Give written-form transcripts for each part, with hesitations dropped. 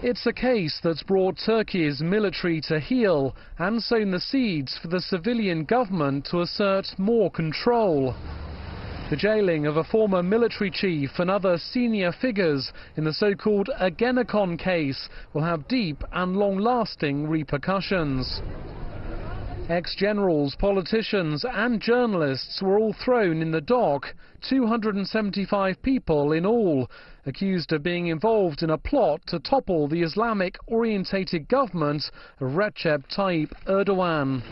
It's a case that's brought Turkey's military to heel and sown the seeds for the civilian government to assert more control. The jailing of a former military chief and other senior figures in the so-called Ergenekon case will have deep and long-lasting repercussions. Ex-generals, politicians and journalists were all thrown in the dock, 275 people in all, accused of being involved in a plot to topple the Islamic-orientated government of Recep Tayyip Erdogan.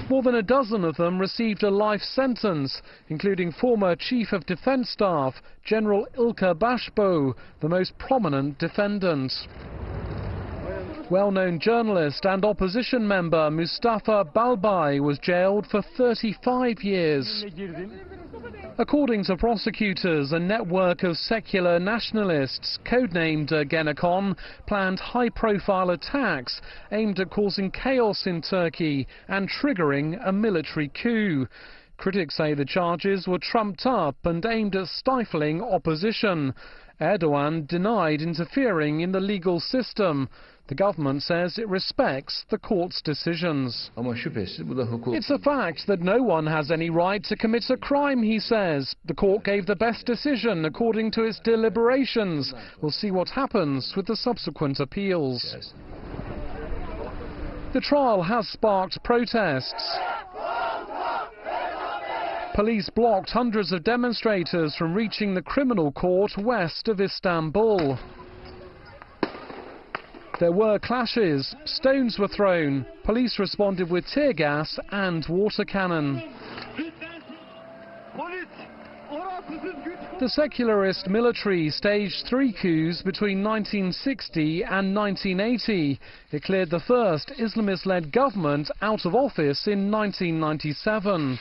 More than a dozen of them received a life sentence, including former Chief of Defence Staff, General Ilker, the most prominent defendant. Well-known journalist and opposition member Mustafa Balbay was jailed for 35 years. According to prosecutors, a network of secular nationalists, codenamed Ergenekon, planned high-profile attacks aimed at causing chaos in Turkey and triggering a military coup. Critics say the charges were trumped up and aimed at stifling opposition. Erdogan denied interfering in the legal system. The government says it respects the court's decisions. It's a fact that no one has any right to commit a crime, he says. The court gave the best decision according to its deliberations. We'll see what happens with the subsequent appeals. The trial has sparked protests. Police blocked hundreds of demonstrators from reaching the criminal court west of Istanbul. There were clashes, stones were thrown, police responded with tear gas and water cannon. The secularist military staged 3 coups between 1960 and 1980. It cleared the first Islamist-led government out of office in 1997.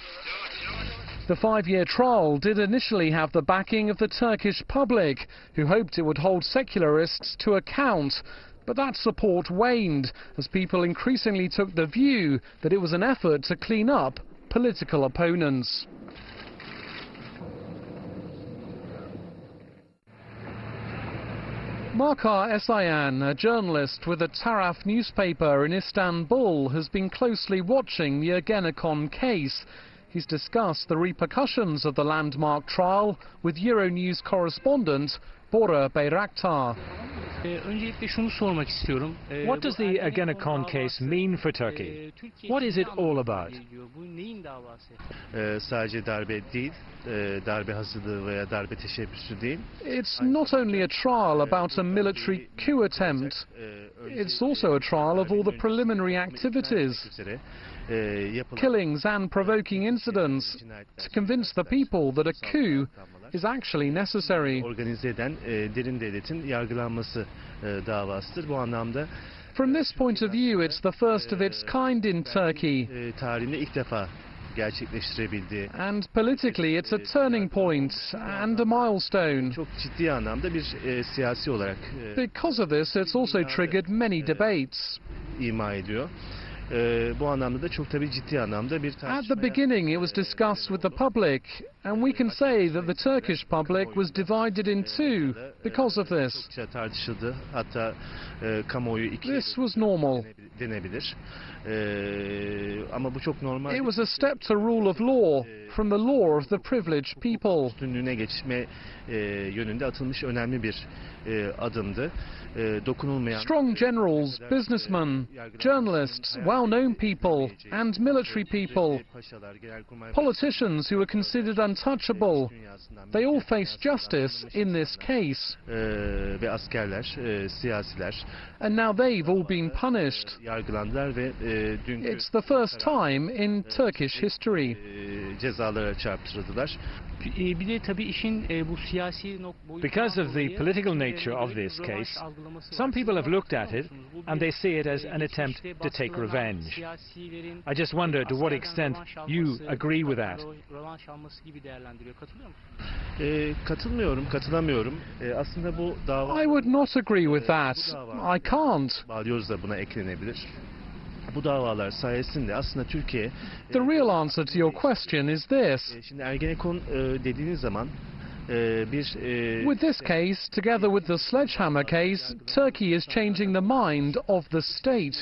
The 5-year trial did initially have the backing of the Turkish public, who hoped it would hold secularists to account. But that support waned as people increasingly took the view that it was an effort to clean up political opponents. Markar Esayan, a journalist with a Taraf newspaper in Istanbul, has been closely watching the Ergenekon case. He's discussed the repercussions of the landmark trial with Euronews correspondent Bora Bayraktar. What does the Ergenekon case mean for Turkey? What is it all about? It's not only a trial about a military coup attempt, it's also a trial of all the preliminary activities, killings and provoking incidents, to convince the people that a coup is actually necessary. From this point of view, it's the first of its kind in Turkey. And politically, it's a turning point and a milestone. Because of this, it's also triggered many debates. At the beginning, it was discussed with the public, and we can say that the Turkish public was divided in two because of this. This was normal. It was a step to rule of law from the law of the privileged people. Strong generals, businessmen, journalists, well-known people and military people, politicians who were considered untouchable, they all face justice in this case. And now they've all been punished. It's the first time in Turkish history. Because of the political nature of this case, some people have looked at it and they see it as an attempt to take revenge. I just wonder to what extent you agree with that. I would not agree with that. I can't. The real answer to your question is this. With this case, together with the sledgehammer case, Turkey is changing the mind of the state.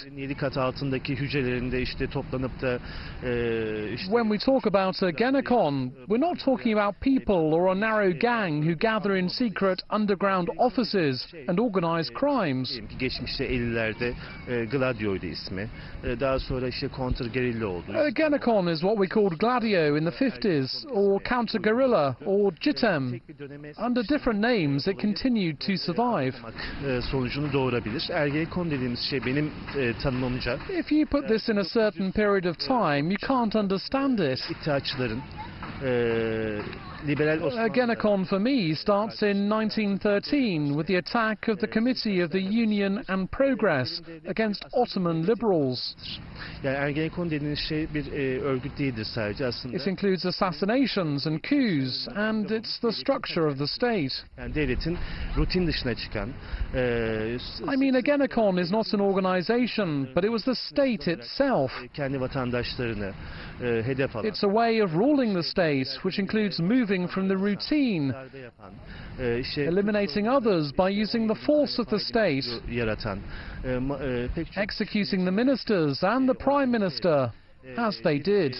When we talk about Ergenekon, we're not talking about people or a narrow gang who gather in secret underground offices and organize crimes. Ergenekon is what we called Gladio in the 50s, or counter-guerrilla, or Jitem. Under different names, it continued to survive. If you put this in a certain period of time, you can't understand it. Ergenekon for me starts in 1913 with the attack of the Committee of the Union and Progress against Ottoman liberals. It includes assassinations and coups, and it's the structure of the state. I mean, Ergenekon is not an organization, but it was the state itself. It's a way of ruling the state, which includes moving from the routine, eliminating others by using the force of the state, executing the ministers and the prime minister, as they did.